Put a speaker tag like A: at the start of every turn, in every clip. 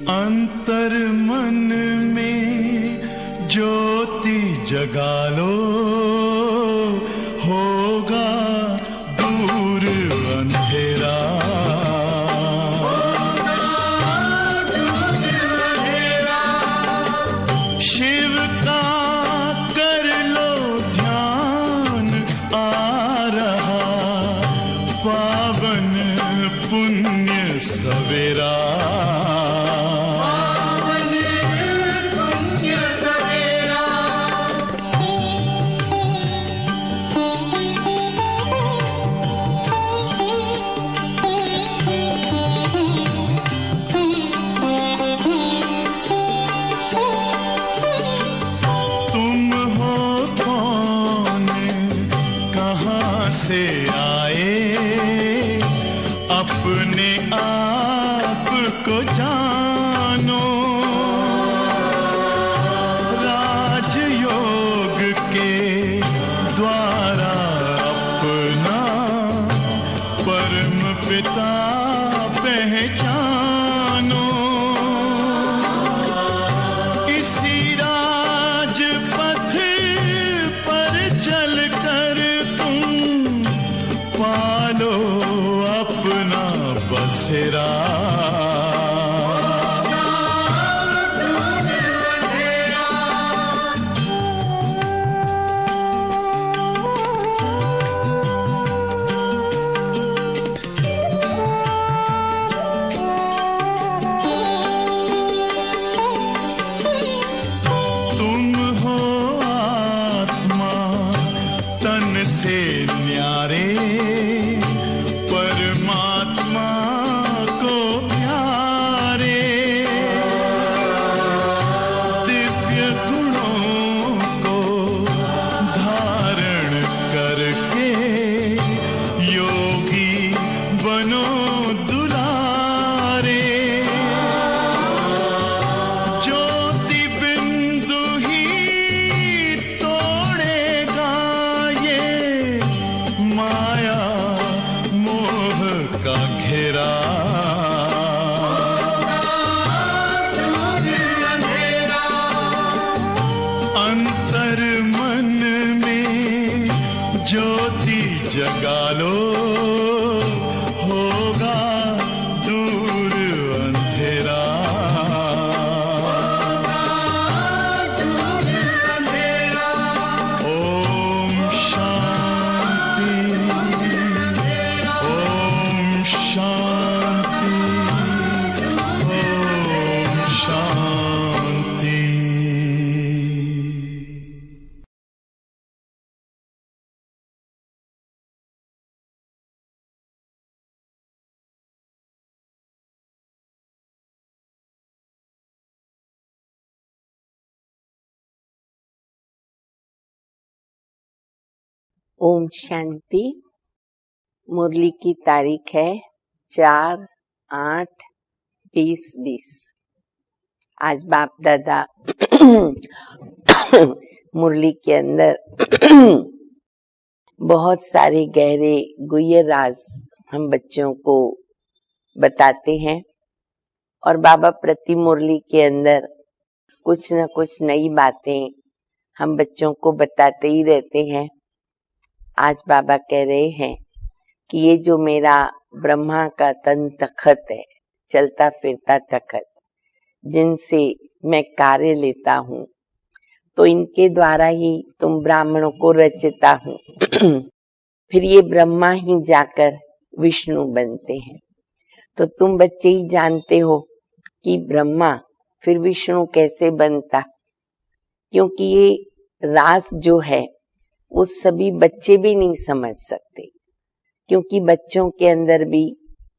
A: अंतर मन में ज्योति जगा लो, होगा दूर अंधेरा। शिव का कर लो ध्यान, आ रहा पावन पुण्य सवेरा। से आए अपने आप को जानो, राजयोग के द्वारा अपना परम पिता पहचानो। इसी राजपथ पर चलकर पालो अपना बसेरा। तुम हो आत्मा तन से न्यारे, परमात्मा को प्यारे। दिव्य गुणों को धारण करके योगी बनो दुलारे। ज्योति बिंदु ही तोड़ेगा ये माया का घेरा। अंतर मन में ज्योति जगा लो, होगा दूर अंधेरा। ओम शांति, ओम शांति, ओम शांति।
B: ओम शांति। मुरली की तारीख है 4/8/2020। आज बाप दादा मुरली के अंदर बहुत सारे गहरे गुह्य राज हम बच्चों को बताते हैं और बाबा प्रति मुरली के अंदर कुछ न कुछ नई बातें हम बच्चों को बताते ही रहते हैं। आज बाबा कह रहे हैं कि ये जो मेरा ब्रह्मा का तन तखत है, चलता फिरता तखत, जिनसे मैं कार्य लेता हूँ, तो इनके द्वारा ही तुम ब्राह्मणों को रचता हूँ। फिर ये ब्रह्मा ही जाकर विष्णु बनते हैं। तो तुम बच्चे ही जानते हो कि ब्रह्मा फिर विष्णु कैसे बनता, क्योंकि ये रास जो है वो सभी बच्चे भी नहीं समझ सकते, क्योंकि बच्चों के अंदर भी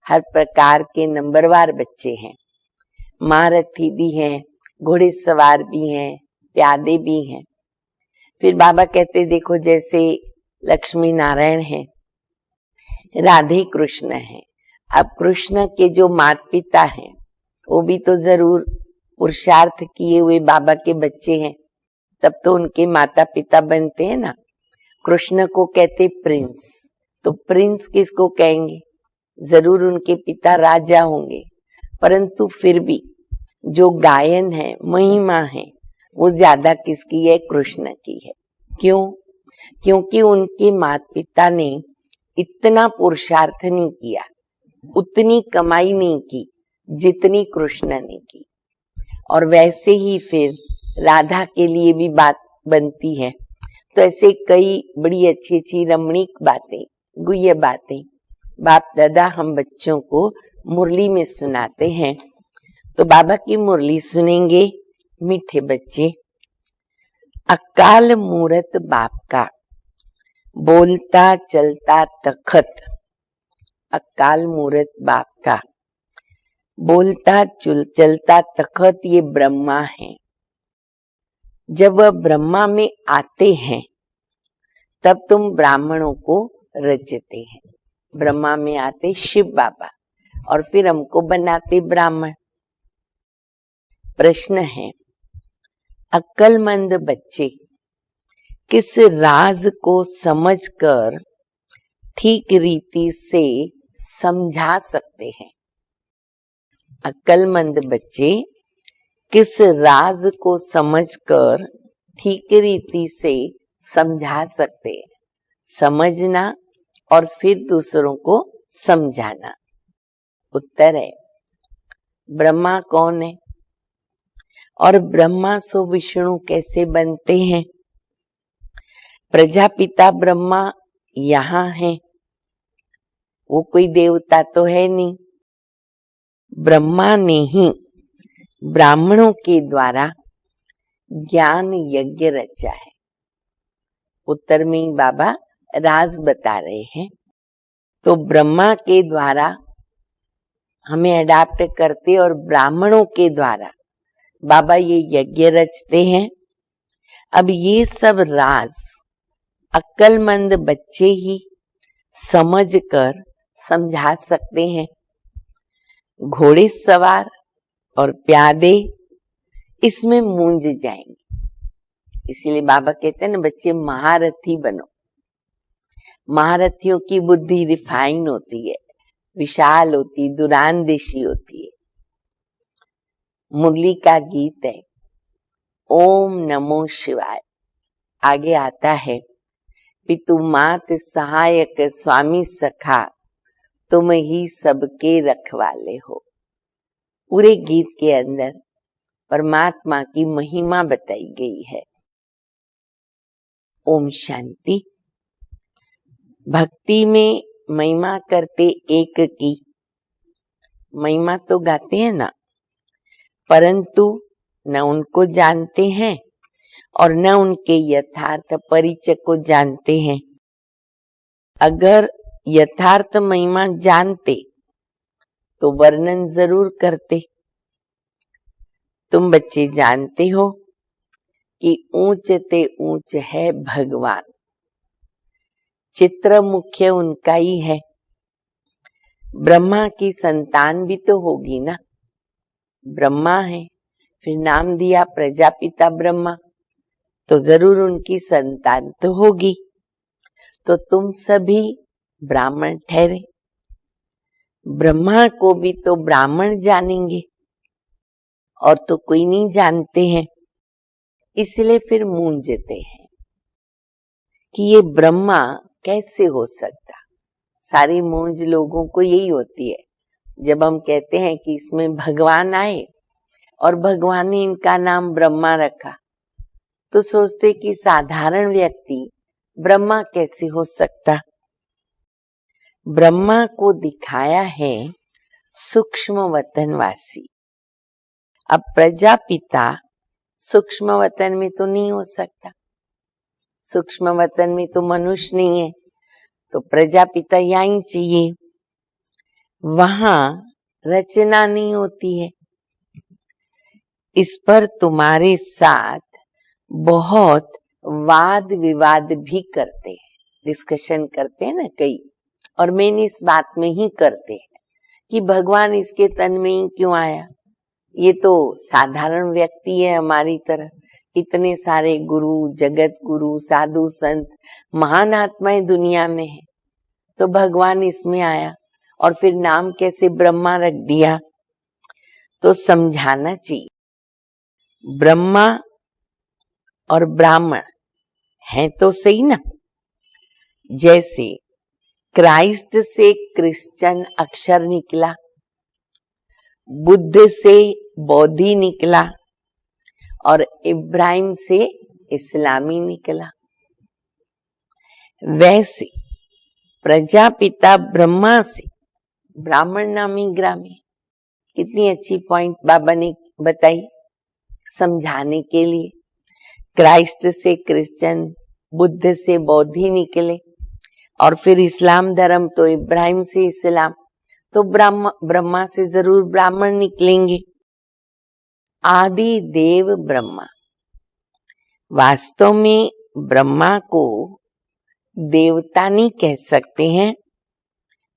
B: हर प्रकार के नंबरवार बच्चे हैं। महारथी भी हैं, घोड़े सवार भी हैं, प्यादे भी हैं। फिर बाबा कहते देखो जैसे लक्ष्मी नारायण हैं, राधे कृष्ण हैं। अब कृष्ण के जो माता पिता हैं वो भी तो जरूर पुरुषार्थ किए हुए बाबा के बच्चे हैं, तब तो उनके माता पिता बनते हैं ना। कृष्ण को कहते प्रिंस, तो प्रिंस किसको कहेंगे? जरूर उनके पिता राजा होंगे, परंतु फिर भी जो गायन है, महिमा है, वो ज्यादा किसकी है? कृष्ण की है। क्यों? क्योंकि उनके माता पिता ने इतना पुरुषार्थ नहीं किया, उतनी कमाई नहीं की जितनी कृष्ण ने की। और वैसे ही फिर राधा के लिए भी बात बनती है। तो ऐसे कई बड़ी अच्छी अच्छी रमणीक बातें, गुह्य बातें बाप दादा हम बच्चों को मुरली में सुनाते हैं। तो बाबा की मुरली सुनेंगे मीठे बच्चे। अकाल मूरत बाप का, बोलता चलता तखत। अकाल मूरत बाप का, बोलता चलता तखत, ये ब्रह्मा है। जब वह ब्रह्मा में आते हैं तब तुम ब्राह्मणों को रचते हैं। ब्रह्मा में आते शिव बाबा और फिर हमको बनाते ब्राह्मण। प्रश्न है, अक्लमंद बच्चे किस राज को समझकर ठीक रीति से समझा सकते हैं? अक्लमंद बच्चे किस राज को समझकर ठीक रीति से समझा सकते हैं? समझना और फिर दूसरों को समझाना। उत्तर है, ब्रह्मा कौन है और ब्रह्मा सो विष्णु कैसे बनते हैं? प्रजापिता ब्रह्मा यहाँ है, वो कोई देवता तो है नहीं। ब्रह्मा ने ही ब्राह्मणों के द्वारा ज्ञान यज्ञ रचा है। उत्तर में ही बाबा राज बता रहे हैं। तो ब्रह्मा के द्वारा हमें अडाप्ट करते और ब्राह्मणों के द्वारा बाबा ये यज्ञ रचते हैं। अब ये सब राज अक्लमंद बच्चे ही समझकर समझा सकते हैं। घोड़े सवार और प्यादे इसमें मूंझ जाएंगे। इसीलिए बाबा कहते हैं ना, बच्चे महारथी बनो। महारथियों की बुद्धि रिफाइन होती है, विशाल होती, दूरांदेशी होती है। मुरली का गीत है ओम नमो शिवाय। आगे आता है, पितु मात सहायक स्वामी सखा, तुम ही सबके रखवाले हो। पूरे गीत के अंदर परमात्मा की महिमा बताई गई है। ओम शांति। भक्ति में महिमा करते एक की, महिमा तो गाते हैं ना, परंतु न उनको जानते हैं और न उनके यथार्थ परिचय को जानते हैं। अगर यथार्थ महिमा जानते तो वर्णन जरूर करते। तुम बच्चे जानते हो कि ऊंच ते ऊंच है भगवान, चित्र मुख्य उनका ही है। ब्रह्मा की संतान भी तो होगी ना, ब्रह्मा है, फिर नाम दिया प्रजापिता ब्रह्मा, तो जरूर उनकी संतान तो होगी। तो तुम सभी ब्राह्मण ठहरे। ब्रह्मा को भी तो ब्राह्मण जानेंगे और तो कोई नहीं जानते हैं, इसलिए फिर मूंझते हैं कि ये ब्रह्मा कैसे हो सकता। सारी मूंझ लोगों को यही होती है जब हम कहते हैं कि इसमें भगवान आए और भगवान ने इनका नाम ब्रह्मा रखा, तो सोचते कि साधारण व्यक्ति ब्रह्मा कैसे हो सकता। ब्रह्मा को दिखाया है सूक्ष्म वतनवासी। अब प्रजापिता सूक्ष्म वतन में तो नहीं हो सकता, सूक्ष्म वतन में तो मनुष्य नहीं है, तो प्रजापिता यहीं चाहिए, वहां रचना नहीं होती है। इस पर तुम्हारे साथ बहुत वाद विवाद भी करते हैं, डिस्कशन करते हैं ना कई, और मेन इस बात में ही करते हैं कि भगवान इसके तन में ही क्यों आया। ये तो साधारण व्यक्ति है हमारी तरह, इतने सारे गुरु, जगत गुरु, साधु संत, महान आत्माएं दुनिया में है, तो भगवान इसमें आया और फिर नाम कैसे ब्रह्मा रख दिया। तो समझाना चाहिए। ब्रह्मा और ब्राह्मण हैं तो सही ना। जैसे क्राइस्ट से क्रिश्चियन अक्षर निकला, बुद्ध से बौद्धि निकला और इब्राहिम से इस्लामी निकला, वैसे प्रजापिता ब्रह्मा से ब्राह्मण नामी ग्रामी। कितनी अच्छी पॉइंट बाबा ने बताई समझाने के लिए। क्राइस्ट से क्रिश्चियन, बुद्ध से बौद्धि निकले और फिर इस्लाम धर्म, तो इब्राहिम से इस्लाम, तो ब्रह्मा से जरूर ब्राह्मण निकलेंगे। आदि देव ब्रह्मा। वास्तव में ब्रह्मा को देवता नहीं कह सकते हैं,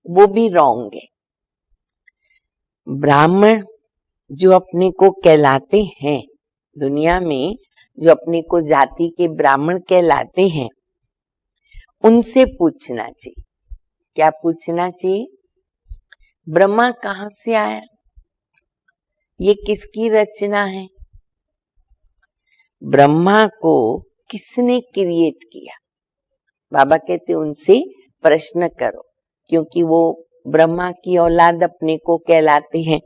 B: वो भी रॉन्ग है। ब्राह्मण जो अपने को कहलाते हैं, दुनिया में जो अपने को जाति के ब्राह्मण कहलाते हैं, उनसे पूछना चाहिए। क्या पूछना चाहिए? ब्रह्मा कहाँ से आया? ये किसकी रचना है? ब्रह्मा को किसने क्रिएट किया? बाबा कहते उनसे प्रश्न करो, क्योंकि वो ब्रह्मा की औलाद अपने को कहलाते हैं।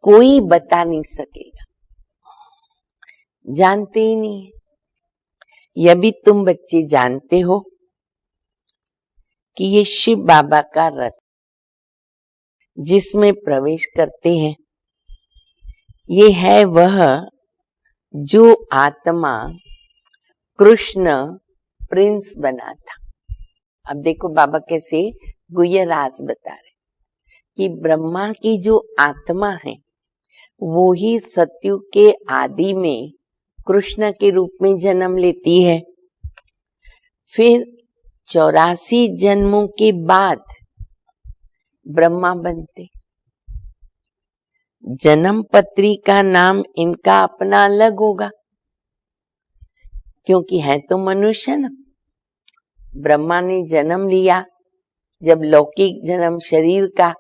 B: कोई बता नहीं सकेगा, जानते ही नहीं है। यह भी तुम बच्चे जानते हो कि ये शिव बाबा का रथ जिसमें प्रवेश करते हैं, ये है वह जो आत्मा कृष्ण प्रिंस बना था। अब देखो बाबा कैसे गुह्य राज बता रहे कि ब्रह्मा की जो आत्मा है वो ही सतयुग के आदि में कृष्ण के रूप में जन्म लेती है। फिर 84 जन्मों के बाद ब्रह्मा बनते। जन्म पत्री का नाम इनका अपना अलग होगा, क्योंकि है तो मनुष्य न। ब्रह्मा ने जन्म लिया जब लौकिक जन्म शरीर का,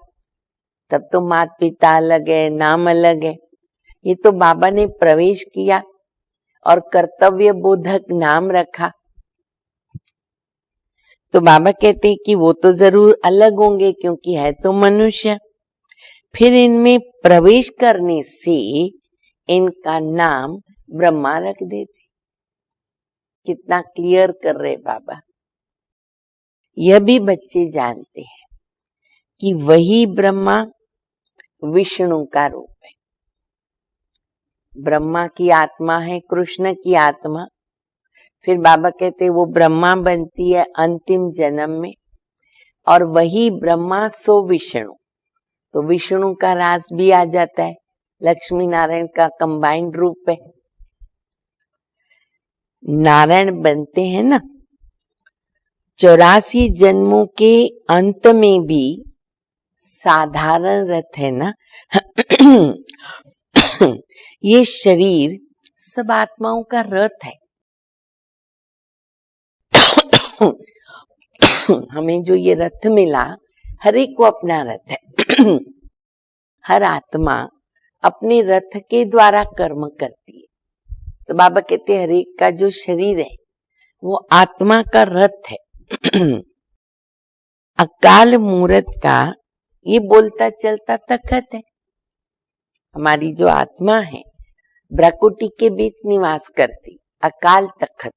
B: तब तो माता पिता अलग है, नाम अलग है। ये तो बाबा ने प्रवेश किया और कर्तव्य बोधक नाम रखा, तो बाबा कहते हैं कि वो तो जरूर अलग होंगे, क्योंकि है तो मनुष्य। फिर इनमें प्रवेश करने से इनका नाम ब्रह्मा रख देते। कितना क्लियर कर रहे बाबा। यह भी बच्चे जानते हैं कि वही ब्रह्मा विष्णु का रूप है। ब्रह्मा की आत्मा है कृष्ण की आत्मा। फिर बाबा कहते वो ब्रह्मा बनती है अंतिम जन्म में, और वही ब्रह्मा सो विष्णु, तो विष्णु का राज भी आ जाता है। लक्ष्मी नारायण का कंबाइंड रूप है। नारायण बनते हैं ना। 84 जन्मों के अंत में भी साधारण रथ है ना। ये शरीर सब आत्माओं का रथ है। हमें जो ये रथ मिला, हर एक को अपना रथ है। हर आत्मा अपने रथ के द्वारा कर्म करती है। तो बाबा कहते हैं हर एक का जो शरीर है वो आत्मा का रथ है। अकाल मूरत का ये बोलता चलता तखत है। हमारी जो आत्मा है ब्रकुटी के बीच निवास करती, अकाल तखत।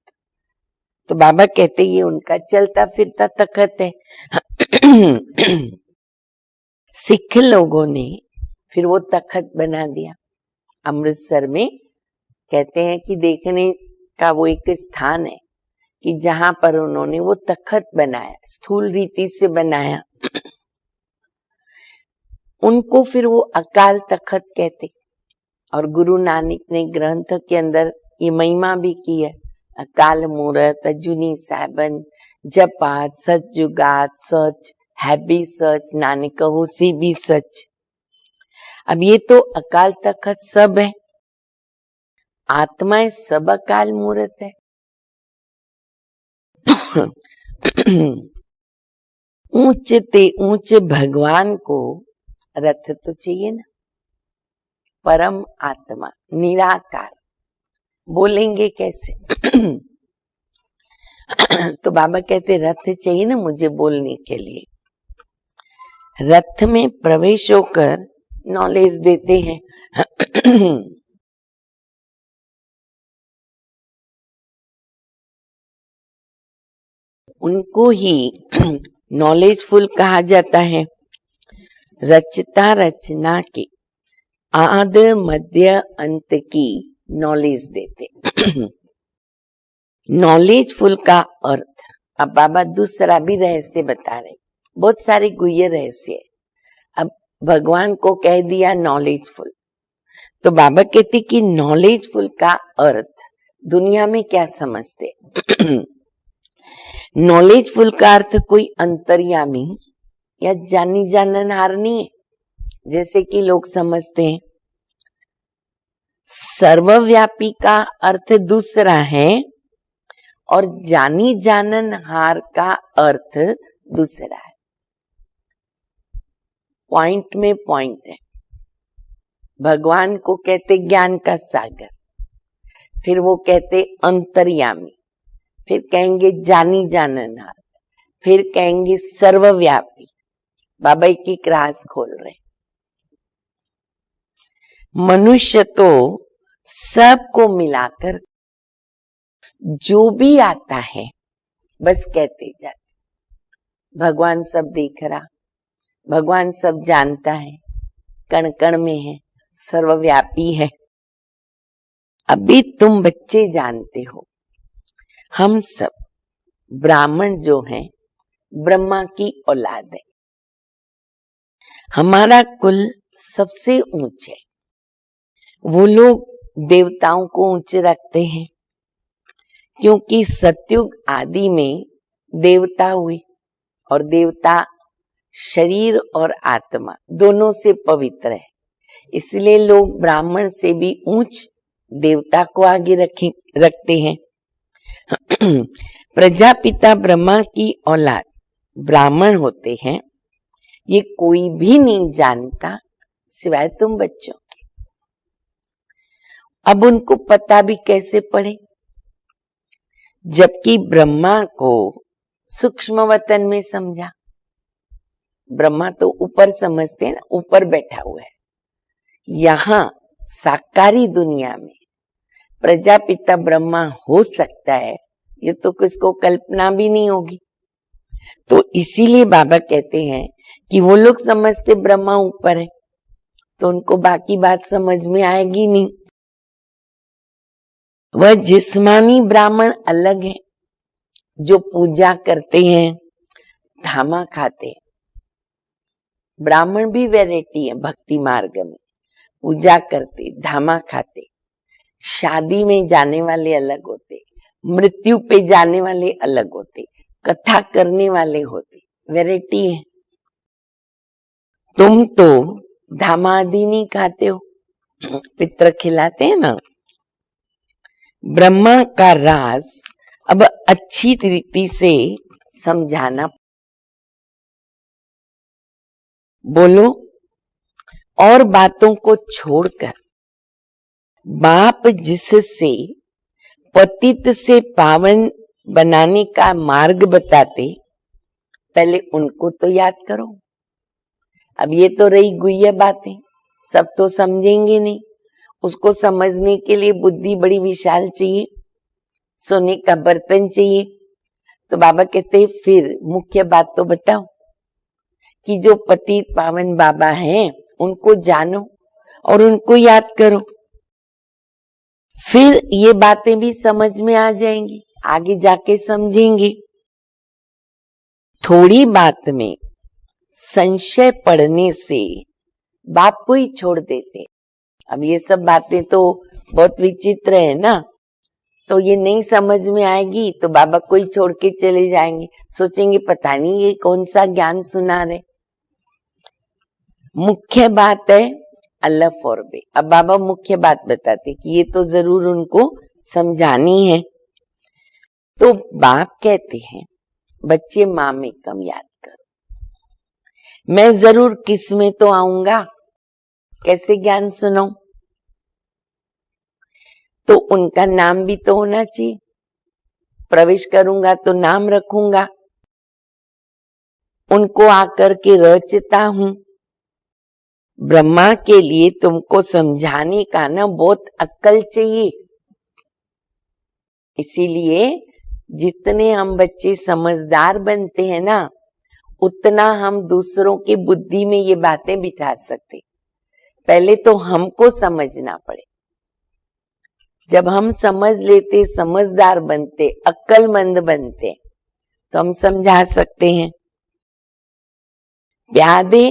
B: तो बाबा कहते ये उनका चलता फिरता तखत है। सिख लोगों ने फिर वो तखत बना दिया। अमृतसर में कहते हैं कि देखने का वो एक स्थान है कि जहां पर उन्होंने वो तखत बनाया, स्थूल रीति से बनाया। उनको फिर वो अकाल तखत कहते। और गुरु नानक ने ग्रंथ के अंदर ये महिमा भी की है। अकाल मूरत, अजूनी साहबन, जपात, सतजुगात, सच, हैबी सच, नानक होसी भी सच। अब ये तो अकाल तखत सब है, आत्माएं सब अकाल मूरत है। ऊंचते ऊंच भगवान को रथ तो चाहिए ना। परम आत्मा, निराकार। बोलेंगे कैसे? तो बाबा कहते रथ चाहिए ना मुझे बोलने के लिए। रथ में प्रवेश होकर नॉलेज देते हैं। उनको ही नॉलेजफुल कहा जाता है। रचता रचना के आद मध्य अंत की नॉलेज देते। नॉलेजफुल का अर्थ अब बाबा दूसरा भी रहस्य बता रहे। बहुत सारे गुह्य रहस्य। अब भगवान को कह दिया नॉलेजफुल, तो बाबा कहते कि नॉलेजफुल का अर्थ दुनिया में क्या समझते? नॉलेजफुल का अर्थ कोई अंतर्यामी या जानी जाननहार नहीं है, जैसे कि लोग समझते हैं। सर्वव्यापी का अर्थ दूसरा है और जानी जाननहार का अर्थ दूसरा है। पॉइंट में पॉइंट है। भगवान को कहते ज्ञान का सागर, फिर वो कहते अंतर्यामी, फिर कहेंगे जानी जाननहार, फिर कहेंगे सर्वव्यापी। बाबा एक एक राज खोल रहे। मनुष्य तो सबको मिलाकर जो भी आता है बस कहते जाते। भगवान सब देख रहा, भगवान सब जानता है, कण कण में है, सर्वव्यापी है। अभी तुम बच्चे जानते हो, हम सब ब्राह्मण जो हैं ब्रह्मा की औलाद है। हमारा कुल सबसे ऊंचे। वो लोग देवताओं को ऊंचे रखते हैं क्योंकि सतयुग आदि में देवता हुए और देवता शरीर और आत्मा दोनों से पवित्र है। इसलिए लोग ब्राह्मण से भी ऊंच देवता को आगे रखते हैं। प्रजापिता ब्रह्मा की औलाद ब्राह्मण होते हैं, ये कोई भी नहीं जानता सिवाय तुम बच्चों के। अब उनको पता भी कैसे पड़े, जबकि ब्रह्मा को सूक्ष्म वतन में समझा। ब्रह्मा तो ऊपर समझते हैं ना, ऊपर बैठा हुआ है। यहाँ साकारी दुनिया में प्रजापिता ब्रह्मा हो सकता है, ये तो किसको कल्पना भी नहीं होगी। तो इसीलिए बाबा कहते हैं कि वो लोग समझते ब्रह्मा ऊपर है, तो उनको बाकी बात समझ में आएगी नहीं। वह जिस्मानी ब्राह्मण अलग है, जो पूजा करते हैं, धामा खाते हैं। ब्राह्मण भी वैरायटी है भक्ति मार्ग में, पूजा करते, धामा खाते। शादी में जाने वाले अलग होते, मृत्यु पे जाने वाले अलग होते, कथा करने वाले होते, वैरायटी है। तुम तो धामा आदि नहीं खाते हो, पितर खिलाते हैं ना। ब्रह्मा का राज अब अच्छी रीति से समझाना। बोलो, और बातों को छोड़कर बाप जिससे पतित से पावन बनाने का मार्ग बताते, पहले उनको तो याद करो। अब ये तो रही गुह्य बातें, सब तो समझेंगे नहीं। उसको समझने के लिए बुद्धि बड़ी विशाल चाहिए, सोने का बर्तन चाहिए। तो बाबा कहते फिर मुख्य बात तो बताओ कि जो पतित पावन बाबा हैं उनको जानो और उनको याद करो। फिर ये बातें भी समझ में आ जाएंगी, आगे जाके समझेंगे। थोड़ी बात में संशय पड़ने से बाप को ही छोड़ देते। अब ये सब बातें तो बहुत विचित्र है ना, तो ये नहीं समझ में आएगी तो बाबा को ही छोड़ के चले जाएंगे। सोचेंगे पता नहीं ये कौन सा ज्ञान सुना रहे। मुख्य बात है अल्लाह और बे। अब बाबा मुख्य बात बताते कि ये तो जरूर उनको समझानी है। तो बाप कहते हैं बच्चे माँ में कम याद करो। मैं जरूर किस में तो आऊंगा, कैसे ज्ञान सुनाऊं। तो उनका नाम भी तो होना चाहिए। प्रवेश करूंगा तो नाम रखूंगा, उनको आकर के रचता हूं। ब्रह्मा के लिए तुमको समझाने का ना बहुत अक्ल चाहिए। इसीलिए जितने हम बच्चे समझदार बनते हैं ना, उतना हम दूसरों की बुद्धि में ये बातें बिठा सकते। पहले तो हमको समझना पड़े। जब हम समझ लेते, समझदार बनते, अक्लमंद बनते, तो हम समझा सकते हैं। प्यादे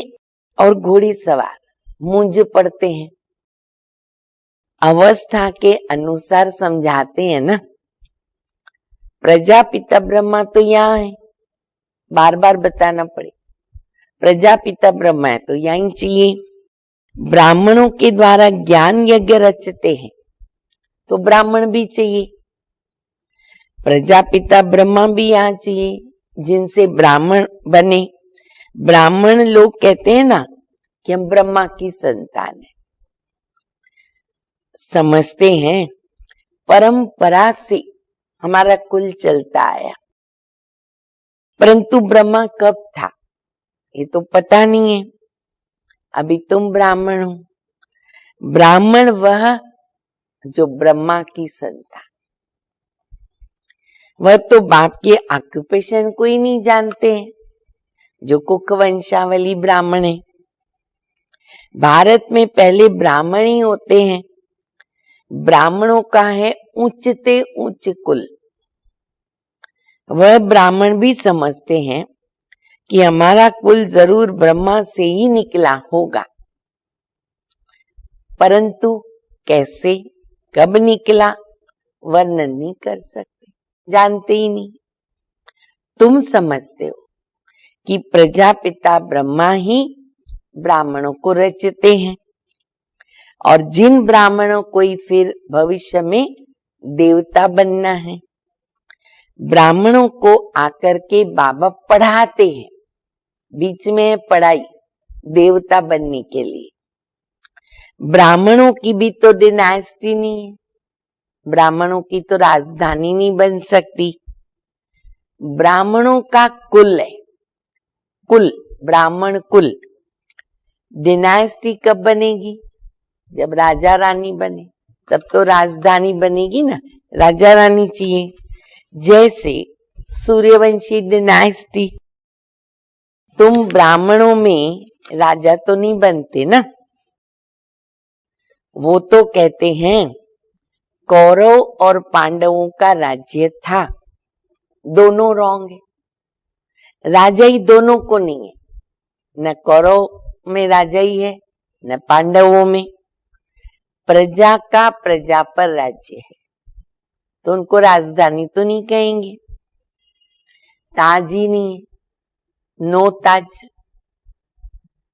B: और घोड़ी सवार मूंझ पड़ते हैं, अवस्था के अनुसार समझाते हैं ना। प्रजापिता ब्रह्मा तो यहाँ है, बार बार बताना पड़े। प्रजापिता ब्रह्मा है तो यहीं चाहिए। ब्राह्मणों के द्वारा ज्ञान यज्ञ रचते हैं तो ब्राह्मण भी चाहिए। प्रजापिता ब्रह्मा भी यहाँ चाहिए, जिनसे ब्राह्मण बने। ब्राह्मण लोग कहते हैं ना कि हम ब्रह्मा की संतान है, समझते हैं परंपरा से हमारा कुल चलता आया। परंतु ब्रह्मा कब था ये तो पता नहीं है। अभी तुम ब्राह्मण हो। ब्राह्मण वह जो ब्रह्मा की संतान, वह तो बाप के ऑक्यूपेशन को ही नहीं जानते हैं, जो कुक वंशावली ब्राह्मण है। भारत में पहले ब्राह्मण ही होते हैं। ब्राह्मणों का है उच्चते उच्च कुल। वह ब्राह्मण भी समझते हैं कि हमारा कुल जरूर ब्रह्मा से ही निकला होगा, परंतु कैसे कब निकला वर्णन नहीं कर सकते, जानते ही नहीं। तुम समझते हो कि प्रजापिता ब्रह्मा ही ब्राह्मणों को रचते हैं, और जिन ब्राह्मणों को ही फिर भविष्य में देवता बनना है। ब्राह्मणों को आकर के बाबा पढ़ाते हैं, बीच में पढ़ाई देवता बनने के लिए। ब्राह्मणों की भी तो डिनास्टी नहीं है, ब्राह्मणों की तो राजधानी नहीं बन सकती। ब्राह्मणों का कुल है, कुल ब्राह्मण कुल। डिनास्टी कब बनेगी? जब राजा रानी बने, तब तो राजधानी बनेगी ना। राजा रानी चाहिए। जैसे सूर्यवंशी डिनास्टी, तुम ब्राह्मणों में राजा तो नहीं बनते ना। वो तो कहते हैं कौरव और पांडवों का राज्य था, दोनों रॉन्ग है। राजा ही दोनों को नहीं है, न कौरव में राजा ही है न पांडवों में। प्रजा का प्रजा पर राज्य है, तो उनको राजधानी तो नहीं कहेंगे। ताज ही नहीं है, नो ताज।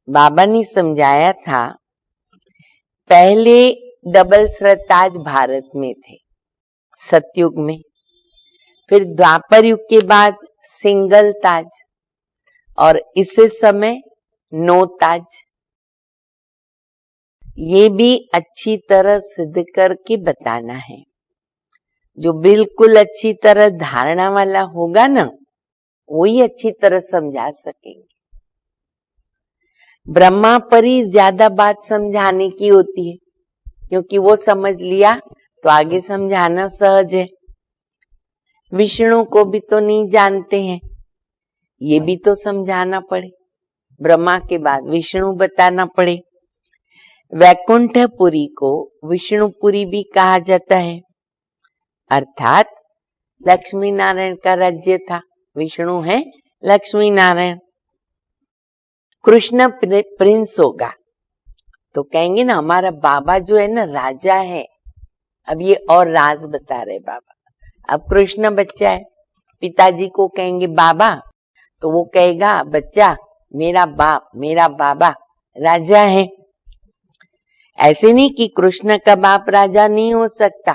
B: बाबा ने समझाया था, पहले डबल सरताज भारत में थे सतयुग में, फिर द्वापर युग के बाद सिंगल ताज, और इस समय नो ताज। ये भी अच्छी तरह सिद्ध करके बताना है। जो बिल्कुल अच्छी तरह धारणा वाला होगा ना, वही अच्छी तरह समझा सकेंगे। ब्रह्मा पर ही ज्यादा बात समझाने की होती है, क्योंकि वो समझ लिया तो आगे समझाना सहज है। विष्णु को भी तो नहीं जानते हैं, ये भी तो समझाना पड़े। ब्रह्मा के बाद विष्णु बताना पड़े। वैकुंठपुरी को विष्णुपुरी भी कहा जाता है, अर्थात लक्ष्मी नारायण का राज्य था। विष्णु है लक्ष्मी नारायण। कृष्ण प्रिंस होगा तो कहेंगे ना हमारा बाबा जो है ना राजा है। अब ये और राज बता रहे बाबा। अब कृष्ण बच्चा है, पिताजी को कहेंगे बाबा, तो वो कहेगा बच्चा मेरा बाप मेरा बाबा राजा है। ऐसे नहीं कि कृष्ण का बाप राजा नहीं हो सकता,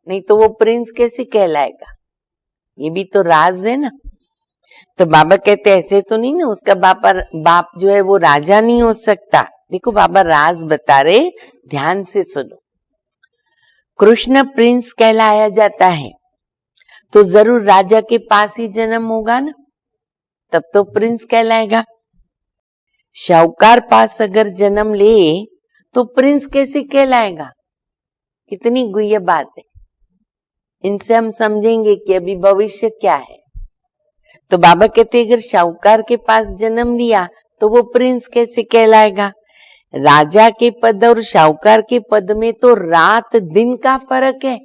B: नहीं तो वो प्रिंस कैसे कहलाएगा, ये भी तो राज है ना। तो बाबा कहते ऐसे तो नहीं ना, उसका बाप जो है वो राजा नहीं हो सकता। देखो बाबा राज बता रहे, ध्यान से सुनो। कृष्ण प्रिंस कहलाया जाता है तो जरूर राजा के पास ही जन्म होगा ना, तब तो प्रिंस कहलाएगा। शाहूकार पास अगर जन्म ले तो प्रिंस कैसे कहलाएगा? कितनी गुह्य बात है। इनसे हम समझेंगे कि अभी भविष्य क्या है। तो बाबा कहते अगर शाहूकार के पास जन्म लिया तो वो प्रिंस कैसे कहलाएगा? राजा के पद और शाहूकार के पद में तो रात दिन का फर्क है।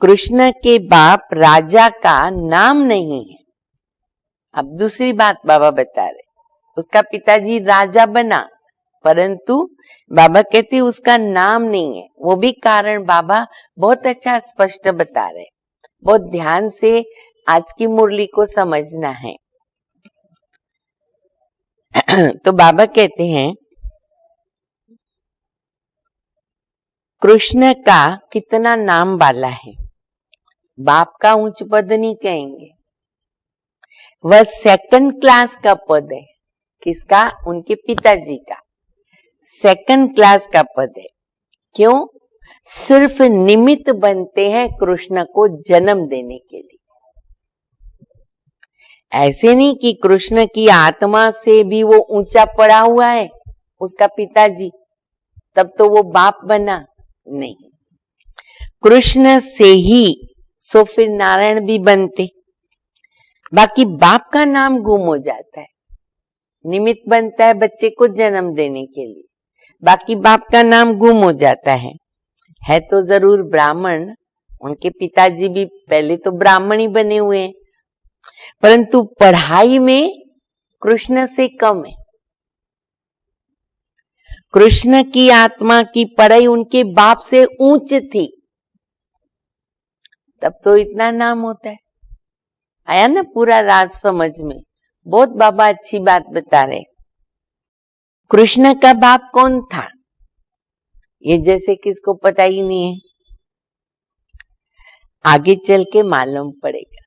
B: कृष्ण के बाप राजा का नाम नहीं है। अब दूसरी बात बाबा बता रहे, उसका पिताजी राजा बना परंतु बाबा कहते उसका नाम नहीं है। वो भी कारण बाबा बहुत अच्छा स्पष्ट बता रहे। बहुत ध्यान से आज की मुरली को समझना है। तो बाबा कहते हैं कृष्ण का कितना नाम वाला है। बाप का उच्च पद नहीं कहेंगे, वह सेकंड क्लास का पद है। किसका? उनके पिताजी का सेकंड क्लास का पद है। क्यों? सिर्फ निमित्त बनते हैं कृष्ण को जन्म देने के लिए। ऐसे नहीं कि कृष्ण की आत्मा से भी वो ऊंचा पड़ा हुआ है उसका पिताजी, तब तो वो बाप बना नहीं। कृष्ण से ही सो फिर नारायण भी बनते। बाकी बाप का नाम गुम हो जाता है। निमित्त बनता है बच्चे को जन्म देने के लिए, बाकी बाप का नाम गुम हो जाता है तो जरूर ब्राह्मण। उनके पिताजी भी पहले तो ब्राह्मण ही बने हुए हैं, परंतु पढ़ाई में कृष्ण से कम है। कृष्ण की आत्मा की पढ़ाई उनके बाप से ऊंच थी, तब तो इतना नाम होता है। आया ना पूरा राज समझ में। बहुत बाबा अच्छी बात बता रहे। कृष्ण का बाप कौन था ये जैसे किसको पता ही नहीं है, आगे चल के मालूम पड़ेगा।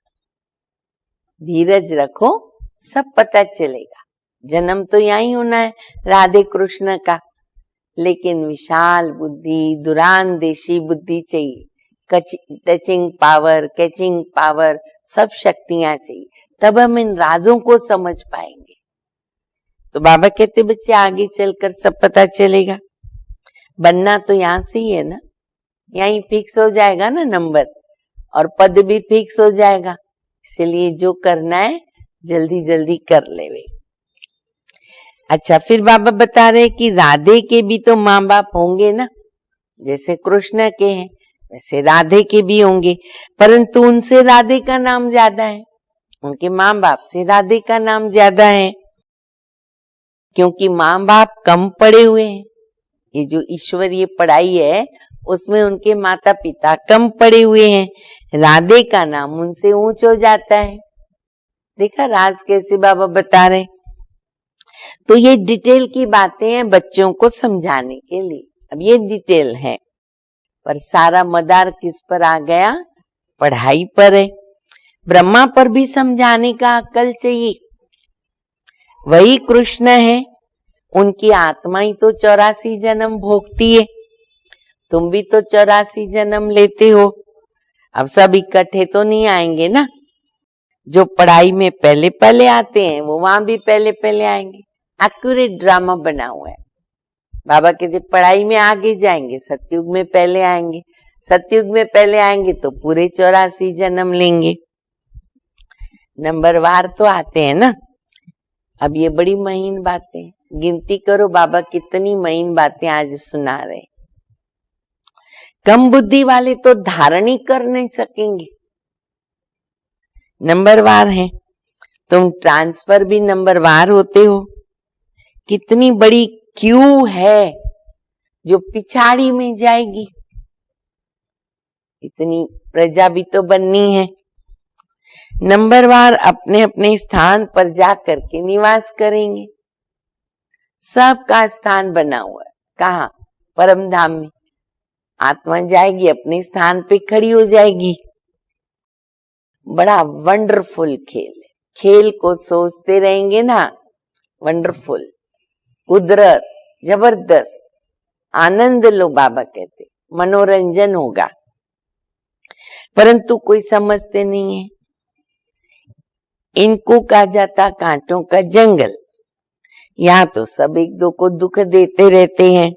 B: धीरज रखो, सब पता चलेगा। जन्म तो यहीं होना है राधे कृष्ण का, लेकिन विशाल बुद्धि, दुरानदेशी बुद्धि चाहिए। टचिंग पावर, कैचिंग पावर, सब शक्तियां चाहिए, तब हम इन राजों को समझ पाएंगे। तो बाबा कहते बच्चे आगे चलकर सब पता चलेगा। बनना तो यहाँ से ही है ना, यहीं फिक्स हो जाएगा ना नंबर, और पद भी फिक्स हो जाएगा। इसलिए जो करना है जल्दी जल्दी कर लेवे। अच्छा, फिर बाबा बता रहे कि राधे के भी तो माँ बाप होंगे ना, जैसे कृष्ण के हैं वैसे राधे के भी होंगे, परंतु उनसे राधे का नाम ज्यादा है, उनके माँ बाप से राधे का नाम ज्यादा है, क्योंकि माँ बाप कम पढ़े हुए हैं। ये जो ईश्वरीय पढ़ाई है उसमें उनके माता पिता कम पढ़े हुए हैं, राधे का नाम उनसे ऊंच हो जाता है। देखा राज कैसे बाबा बता रहे। तो ये डिटेल की बातें हैं बच्चों को समझाने के लिए। अब ये डिटेल है, पर सारा मदार किस पर आ गया? पढ़ाई पर है। ब्रह्मा पर भी समझाने का अक्ल चाहिए। वही कृष्ण है, उनकी आत्मा ही तो 84 जन्म भोगती है। तुम भी तो 84 जन्म लेते हो। अब सब इकट्ठे तो नहीं आएंगे ना। जो पढ़ाई में पहले पहले आते हैं वो वहां भी पहले पहले आएंगे। एक्यूरेट ड्रामा बना हुआ है। बाबा कहते पढ़ाई में आगे जाएंगे, सतयुग में पहले आएंगे, सतयुग में पहले आएंगे तो पूरे 84 जन्म लेंगे। नंबरवार तो आते हैं ना। अब ये बड़ी महीन बातें, गिनती करो बाबा कितनी महीन बातें आज सुना रहे। कम बुद्धि वाले तो धारण ही कर नहीं सकेंगे। नंबरवार है, तुम ट्रांसफर भी नंबरवार होते हो। कितनी बड़ी क्यू है जो पिछाड़ी में जाएगी। इतनी प्रजा भी तो बननी है। नंबरवार अपने अपने स्थान पर जाकर के निवास करेंगे। सबका स्थान बना हुआ है। कहाँ? परम धाम में। आत्मा जाएगी अपने स्थान पे खड़ी हो जाएगी। बड़ा वंडरफुल खेल है। खेल को सोचते रहेंगे ना, वंडरफुल, कुदरत, जबरदस्त, आनंद लो। बाबा कहते मनोरंजन होगा, परंतु कोई समझते नहीं है। इनको कहा जाता कांटों का जंगल। यहाँ तो सब एक दो को दुख देते रहते हैं,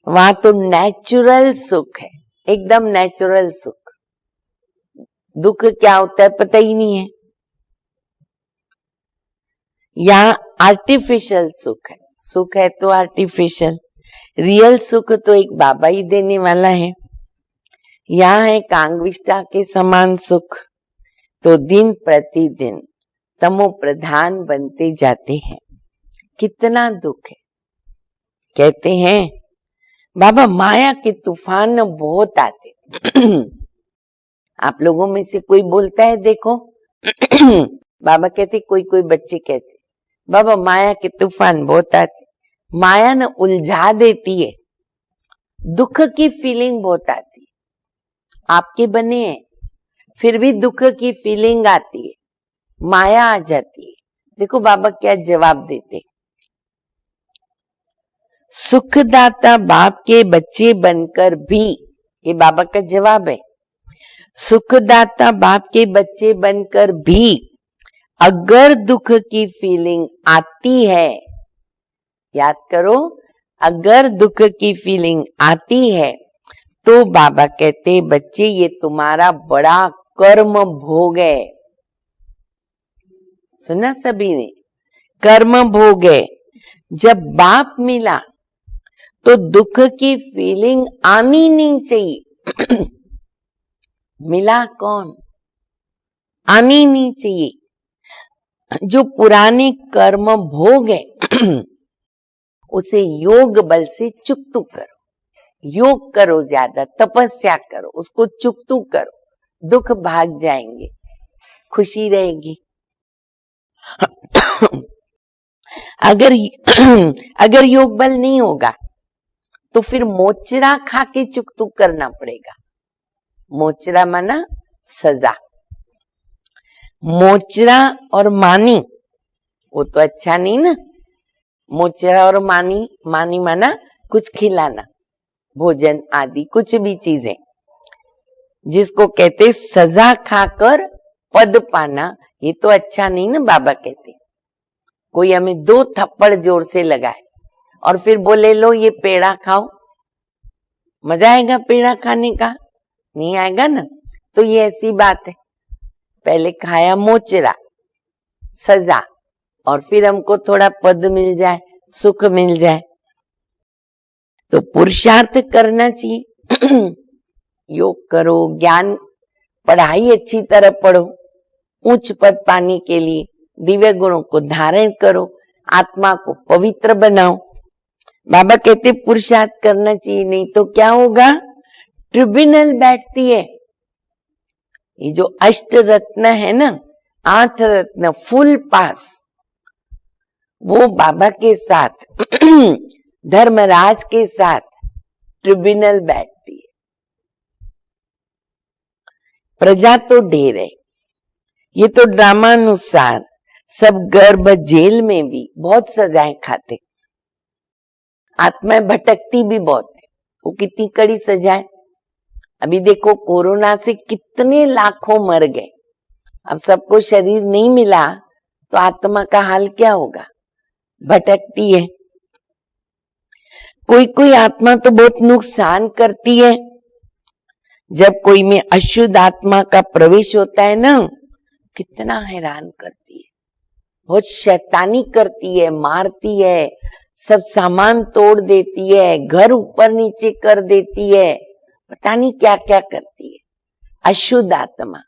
B: वहां तो नेचुरल सुख है, एकदम नेचुरल सुख। दुख क्या होता है पता ही नहीं है। यहाँ आर्टिफिशियल सुख है, सुख है तो आर्टिफिशियल, रियल सुख तो एक बाबा ही देने वाला है। यहाँ है कांगविष्टा के समान सुख, तो दिन प्रतिदिन तमो प्रधान बनते जाते हैं। कितना दुख है। कहते हैं बाबा माया के तूफान बहुत आते। आप लोगों में से कोई बोलता है देखो बाबा कहते, कोई कोई बच्चे कहते बाबा माया के तूफान बहुत आते। माया न उलझा देती है, दुख की फीलिंग बहुत आती है। आपके बने हैं फिर भी दुख की फीलिंग आती है, माया आ जाती है। देखो बाबा क्या जवाब देते, सुखदाता बाप के बच्चे बनकर भी, ये बाबा का जवाब है, सुखदाता बाप के बच्चे बनकर भी अगर दुख की फीलिंग आती है, याद करो, अगर दुख की फीलिंग आती है तो बाबा कहते बच्चे ये तुम्हारा बड़ा कर्म भोग है। सुना सभी ने, कर्म भोग है। जब बाप मिला तो दुख की फीलिंग आनी नहीं चाहिए। मिला कौन, आनी नहीं चाहिए। जो पुराने कर्म भोग है उसे योग बल से चुकतू करो, योग करो, ज्यादा तपस्या करो, उसको चुकतू करो, दुख भाग जाएंगे, खुशी रहेगी। अगर योग बल नहीं होगा तो फिर मोचरा खा के चुकतू करना पड़ेगा। मोचरा माना सजा। मोचरा और मानी वो तो अच्छा नहीं ना। मोचरा और मानी, मानी माना कुछ खिलाना, भोजन आदि कुछ भी चीजें, जिसको कहते सजा खाकर पद पाना, ये तो अच्छा नहीं ना। बाबा कहते कोई हमें 2 थप्पड़ जोर से लगाए और फिर बोले लो ये पेड़ा खाओ, मजा आएगा पेड़ा खाने का? नहीं आएगा ना। तो ये ऐसी बात है, पहले खाया मोचरा, सजा, और फिर हमको थोड़ा पद मिल जाए, सुख मिल जाए। तो पुरुषार्थ करना चाहिए। योग करो, ज्ञान, पढ़ाई अच्छी तरह पढ़ो, उच्च पद पाने के लिए दिव्य गुणों को धारण करो, आत्मा को पवित्र बनाओ। बाबा कहते पुरुषार्थ करना चाहिए, नहीं तो क्या होगा? ट्रिब्यूनल बैठती है। ये जो अष्ट रत्न है ना, 8 रत्न फुल पास, वो बाबा के साथ धर्मराज के साथ ट्रिब्यूनल बैठती है। प्रजा तो ढेर है, ये तो ड्रामानुसार सब गर्भ जेल में भी बहुत सजाएं खाते, आत्माएं भटकती भी बहुत है। वो कितनी कड़ी सजाएं। अभी देखो कोरोना से कितने लाखों मर गए, अब सबको शरीर नहीं मिला तो आत्मा का हाल क्या होगा? भटकती है। कोई कोई आत्मा तो बहुत नुकसान करती है। जब कोई में अशुद्ध आत्मा का प्रवेश होता है ना, कितना हैरान करती है, बहुत शैतानी करती है, मारती है, सब सामान तोड़ देती है, घर ऊपर नीचे कर देती है, पता नहीं क्या क्या करती है अशुद्ध आत्मा।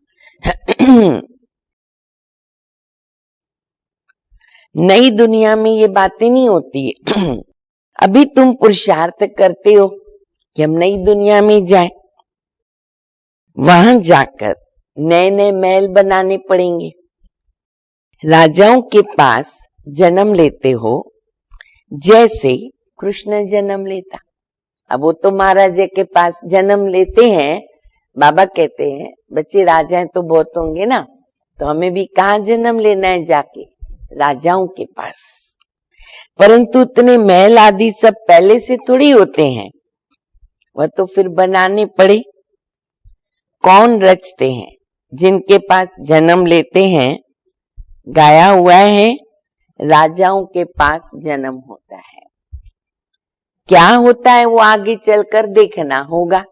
B: नई दुनिया में ये बातें नहीं होती है। अभी तुम पुरुषार्थ करते हो कि हम नई दुनिया में जाएं, वहां जाकर नए नए महल बनाने पड़ेंगे। राजाओं के पास जन्म लेते हो जैसे कृष्ण जन्म लेता। अब वो तो महाराजा के पास जन्म लेते हैं। बाबा कहते हैं बच्चे राजाएं तो बहुत होंगे ना, तो हमें भी कहाँ जन्म लेना है? जाके राजाओं के पास। परंतु उतने महल आदि सब पहले से थोड़ी होते हैं, वह तो फिर बनाने पड़े। कौन रचते हैं? जिनके पास जन्म लेते हैं। गाया हुआ है, राजाओं के पास जन्म होता है। क्या होता है वो आगे चलकर देखना होगा।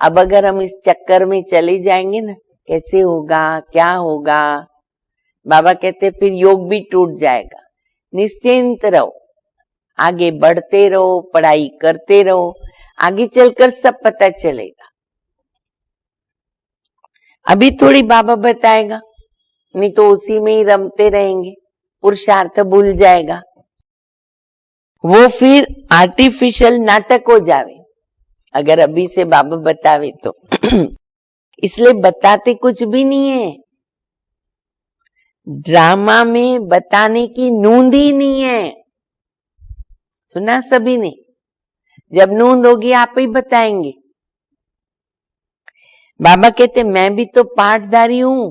B: अब अगर हम इस चक्कर में चले जाएंगे ना, कैसे होगा, क्या होगा, बाबा कहते फिर योग भी टूट जाएगा। निश्चिंत रहो, आगे बढ़ते रहो, पढ़ाई करते रहो, आगे चलकर सब पता चलेगा। अभी थोड़ी बाबा बताएगा, नहीं तो उसी में ही रमते रहेंगे, पुरुषार्थ भूल जाएगा, वो फिर आर्टिफिशियल नाटक हो जावे अगर अभी से बाबा बतावे तो। इसलिए बताते कुछ भी नहीं है, ड्रामा में बताने की नूंद ही नहीं है। सुना सभी ने? जब नूंद होगी आप ही बताएंगे। बाबा कहते मैं भी तो पाठधारी हूं।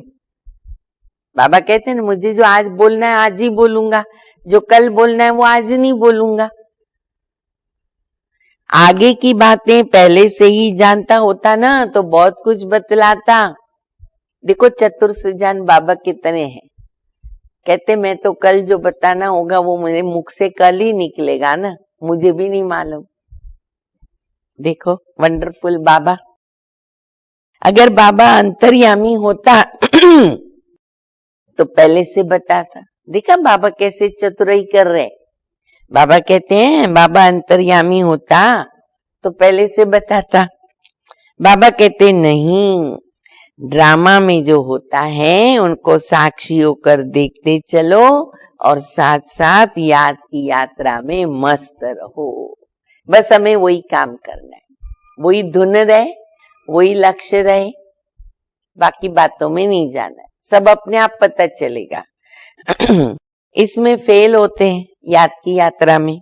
B: बाबा कहते ना मुझे जो आज बोलना है आज ही बोलूंगा, जो कल बोलना है वो आज नहीं बोलूंगा। आगे की बातें पहले से ही जानता होता ना तो बहुत कुछ बतलाता। देखो चतुर सुजान बाबा कितने हैं। कहते मैं तो कल जो बताना होगा वो मेरे मुख से कल ही निकलेगा ना, मुझे भी नहीं मालूम। देखो वंडरफुल बाबा। अगर बाबा अंतर्यामी होता तो पहले से बताता। देखा बाबा कैसे चतुराई कर रहे। बाबा कहते हैं बाबा अंतर्यामी होता तो पहले से बताता। बाबा कहते नहीं, ड्रामा में जो होता है उनको साक्षी होकर देखते चलो और साथ साथ याद की यात्रा में मस्त रहो। बस हमें वही काम करना है, वही धुन रहे, वही लक्ष्य रहे, बाकी बातों में नहीं जाना है, सब अपने आप पता चलेगा। इसमें फेल होते हैं याद की यात्रा में।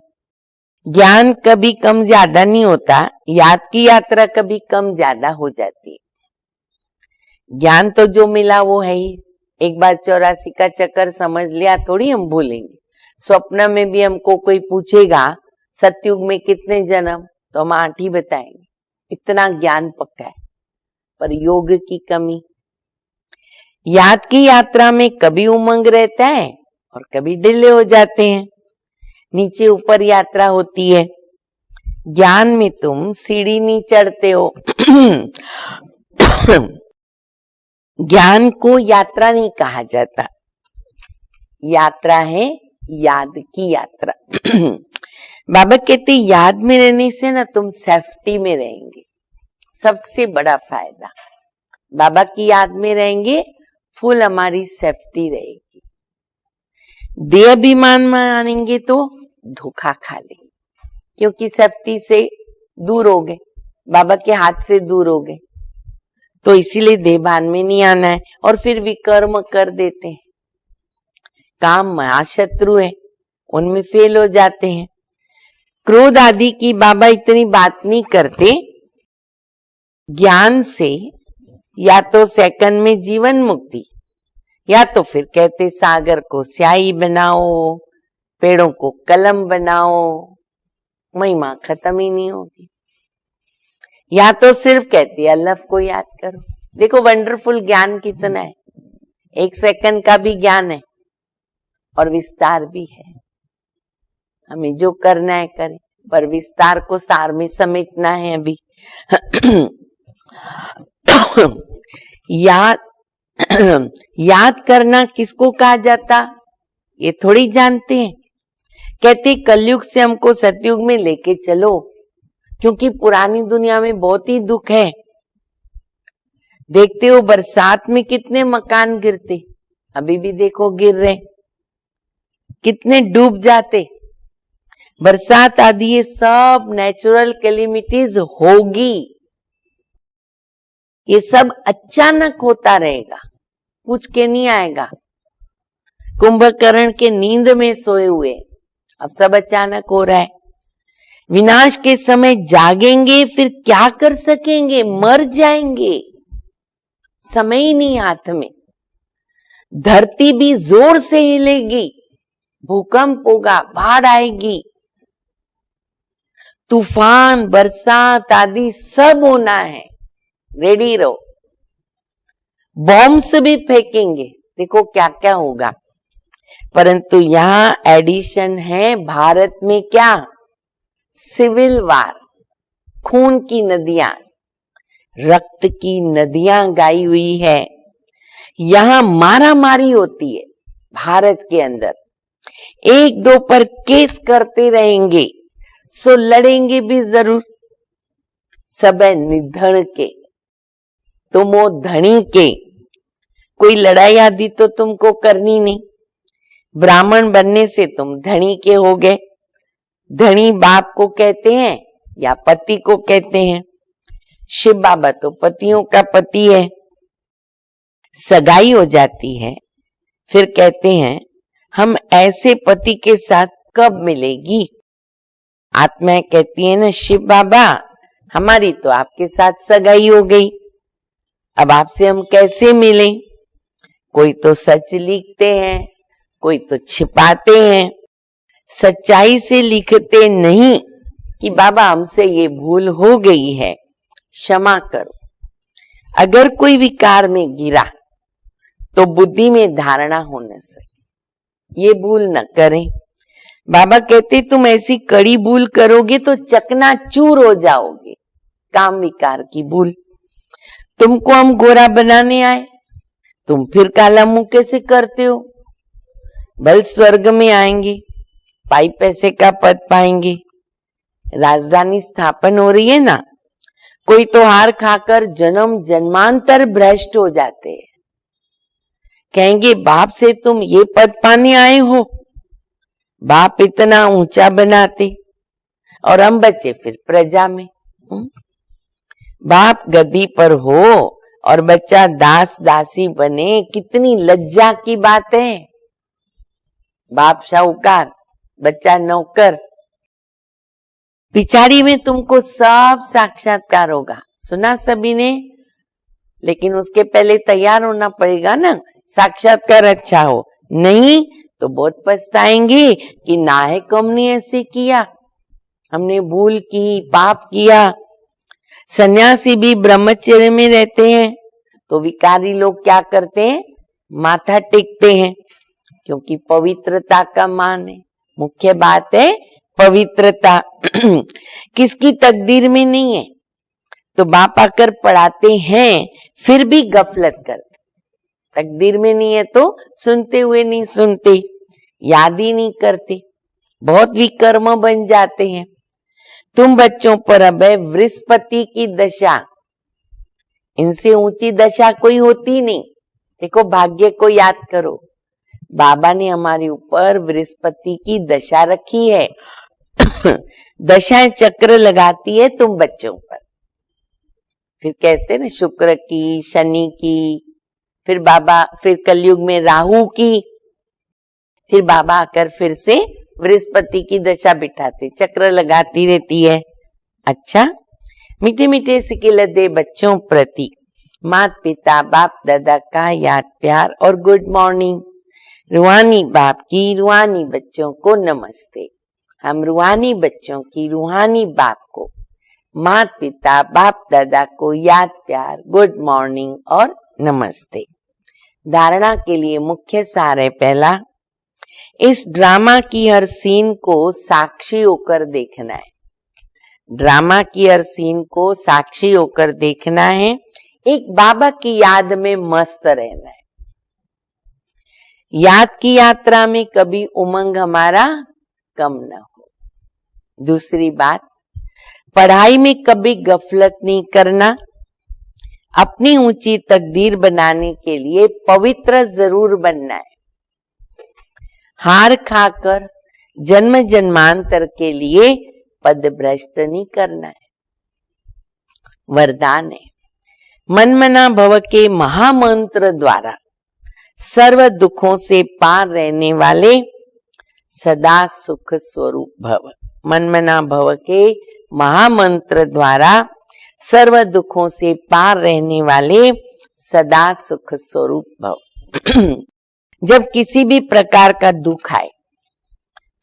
B: ज्ञान कभी कम ज्यादा नहीं होता, याद की यात्रा कभी कम ज्यादा हो जाती है। ज्ञान तो जो मिला वो है ही। एक बार 84 का चक्कर समझ लिया थोड़ी हम भूलेंगे। स्वप्न में भी हमको कोई पूछेगा सतयुग में कितने जन्म, तो हम 8 ही बताएंगे, इतना ज्ञान पक्का है। पर योग की कमी। याद की यात्रा में कभी उमंग रहता है और कभी डिले हो जाते हैं, नीचे ऊपर यात्रा होती है। ज्ञान में तुम सीढ़ी नहीं चढ़ते हो। ज्ञान को यात्रा नहीं कहा जाता, यात्रा है याद की यात्रा। बाबा कहते याद में रहने से ना तुम सेफ्टी में रहेंगे, सबसे बड़ा फायदा। बाबा की याद में रहेंगे, फुल हमारी सेफ्टी रहेगी। देह अभिमान में आनेंगे तो धोखा खा लेंगे, क्योंकि सेफ्टी से दूर हो गए, बाबा के हाथ से दूर हो गए, तो इसीलिए देहभान में नहीं आना है। और फिर विकर्म कर देते हैं, काम महाशत्रु है, उनमें फेल हो जाते हैं। क्रोध आदि की बाबा इतनी बात नहीं करते। ज्ञान से या तो सेकंड में जीवन मुक्ति, या तो फिर कहते सागर को स्याही बनाओ, पेड़ों को कलम बनाओ, महिमा खत्म ही नहीं होगी। या तो सिर्फ कहते अल्लाह को याद करो। देखो वंडरफुल ज्ञान कितना है, 1 सेकंड का भी ज्ञान है और विस्तार भी है। हमें जो करना है करें, पर विस्तार को सार में समेटना है अभी। याद करना किसको कहा जाता ये थोड़ी जानते हैं। कहते कलयुग से हमको सतयुग में लेके चलो, क्योंकि पुरानी दुनिया में बहुत ही दुख है। देखते हो बरसात में कितने मकान गिरते, अभी भी देखो गिर रहे, कितने डूब जाते। बरसात आदि ये सब नेचुरल कैलेमिटीज होगी, ये सब अचानक होता रहेगा, पूछ के नहीं आएगा। कुंभकर्ण के नींद में सोए हुए, अब सब अचानक हो रहा है। विनाश के समय जागेंगे फिर क्या कर सकेंगे, मर जाएंगे, समय ही नहीं हाथ में। धरती भी जोर से हिलेगी, भूकंप होगा, बाढ़ आएगी, तूफान, बरसात आदि सब होना है, रेडी रहो। बॉम्ब्स भी फेंकेंगे, देखो क्या क्या होगा। परंतु यहाँ एडिशन है, भारत में क्या, सिविल वार, खून की नदियां, रक्त की नदियां गाई हुई है। यहाँ मारा मारी होती है भारत के अंदर, एक दो पर केस करते रहेंगे, सो लड़ेंगे भी जरूर। सब है निधन के, तुम वो धनी के, कोई लड़ाई आदि तो तुमको करनी नहीं। ब्राह्मण बनने से तुम धनी के हो गए। धनी बाप को कहते हैं या पति को कहते हैं। शिव बाबा तो पतियों का पति है। सगाई हो जाती है, फिर कहते हैं हम ऐसे पति के साथ कब मिलेगी। आत्माएं कहती है ना, शिव बाबा हमारी तो आपके साथ सगाई हो गई, अब आपसे हम कैसे मिलें। कोई तो सच लिखते हैं, कोई तो छिपाते हैं। सच्चाई से लिखते नहीं कि बाबा हमसे ये भूल हो गई है, क्षमा करो। अगर कोई विकार में गिरा तो बुद्धि में धारणा होने से ये भूल न करें। बाबा कहते तुम ऐसी कड़ी भूल करोगे तो चकनाचूर हो जाओगे। काम विकार की भूल। तुमको हम गोरा बनाने आए, तुम फिर काला मुंह कैसे करते हो। बल स्वर्ग में आएंगे, पाई पैसे का पद पाएंगे। राजधानी स्थापन हो रही है ना, कोई तो हार खाकर जन्म जन्मांतर भ्रष्ट हो जाते हैं। कहेंगे बाप से तुम ये पद पाने आए हो, बाप इतना ऊंचा बनाते और हम बचे फिर प्रजा में। बाप गद्दी पर हो और बच्चा दास दासी बने, कितनी लज्जा की बात है। बाप साहूकार, बच्चा नौकर। पिछाड़ी में तुमको सब साक्षात्कार होगा, सुना सभी ने, लेकिन उसके पहले तैयार होना पड़ेगा ना। साक्षात्कार अच्छा हो, नहीं तो बहुत पछताएंगे कि नायक हमने ऐसे किया, हमने भूल की, पाप किया। सन्यासी भी ब्रह्मचर्य में रहते हैं तो विकारी लोग क्या करते हैं, माथा टेकते हैं, क्योंकि पवित्रता का मान है। मुख्य बात है पवित्रता। किसकी तकदीर में नहीं है, तो बाप आकर पढ़ाते हैं फिर भी गफलत करते। तकदीर में नहीं है तो सुनते हुए नहीं सुनते, याद ही नहीं करते, बहुत विकर्म बन जाते हैं। तुम बच्चों पर अब है बृहस्पति की दशा, इनसे ऊंची दशा कोई होती नहीं। देखो भाग्य को याद करो, बाबा ने हमारे ऊपर बृहस्पति की दशा रखी है। दशाएं चक्र लगाती है तुम बच्चों पर। फिर कहते हैं ना शुक्र की, शनि की, फिर बाबा, फिर कलयुग में राहु की, फिर बाबा आकर फिर से बृहस्पति की दशा बिठाते, चक्र लगाती रहती है। अच्छा, मीठे मीठे सिकिल दे बच्चों प्रति माता पिता बाप दादा का याद प्यार और गुड मॉर्निंग। रूहानी बाप की रूहानी बच्चों को नमस्ते। हम रूहानी बच्चों की रूहानी बाप को, माता पिता बाप दादा को याद प्यार, गुड मॉर्निंग और नमस्ते। धारणा के लिए मुख्य सार है पहला, इस ड्रामा की हर सीन को साक्षी होकर देखना है। ड्रामा की हर सीन को साक्षी होकर देखना है। एक बाबा की याद में मस्त रहना है। याद की यात्रा में कभी उमंग हमारा कम न हो। दूसरी बात, पढ़ाई में कभी गफलत नहीं करना। अपनी ऊंची तकदीर बनाने के लिए पवित्र जरूर बनना है। हार खाकर जन्म जन्मांतर के लिए पद भ्रष्ट नहीं करना है। वरदान है, मनमना भव के महामंत्र द्वारा सर्व दुखों से पार रहने वाले सदा सुख स्वरूप भव। मनमना भव के महामंत्र द्वारा सर्व दुखों से पार रहने वाले सदा सुख स्वरूप भव। जब किसी भी प्रकार का दुख आए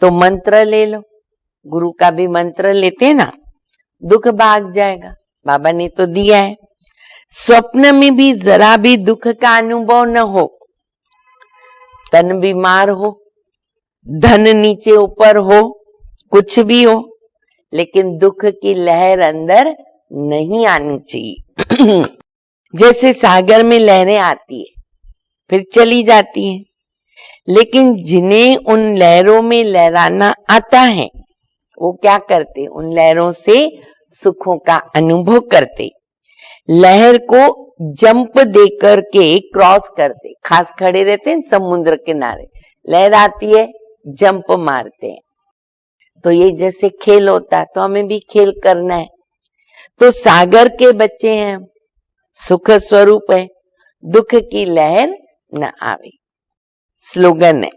B: तो मंत्र ले लो, गुरु का भी मंत्र लेते ना, दुख भाग जाएगा, बाबा ने तो दिया है। स्वप्न में भी जरा भी दुख का अनुभव न हो, तन बीमार हो, धन नीचे ऊपर हो, कुछ भी हो, लेकिन दुख की लहर अंदर नहीं आनी चाहिए। जैसे सागर में लहरें आती है फिर चली जाती हैं, लेकिन जिन्हें उन लहरों में लहराना आता है वो क्या करते, उन लहरों से सुखों का अनुभव करते, लहर को जंप दे करके क्रॉस करते। खास खड़े रहते हैं समुद्र किनारे, लहर आती है जंप मारते हैं। तो ये जैसे खेल होता है, तो हमें भी खेल करना है। तो सागर के बच्चे हैं, सुख स्वरूप है, दुख की लहर न आवे। स्लोगन है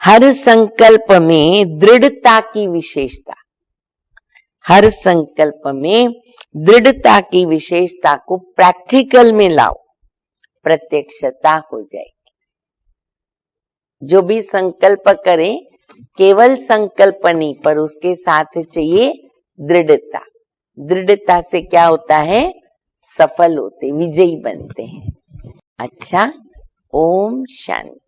B: हर संकल्प में दृढ़ता की विशेषता, हर संकल्प में दृढ़ता की विशेषता को प्रैक्टिकल में लाओ, प्रत्यक्षता हो जाएगी। जो भी संकल्प करें केवल संकल्प नहीं, पर उसके साथ चाहिए दृढ़ता। दृढ़ता से क्या होता है, सफल होते, विजयी बनते हैं। अच्छा, ओम शांति।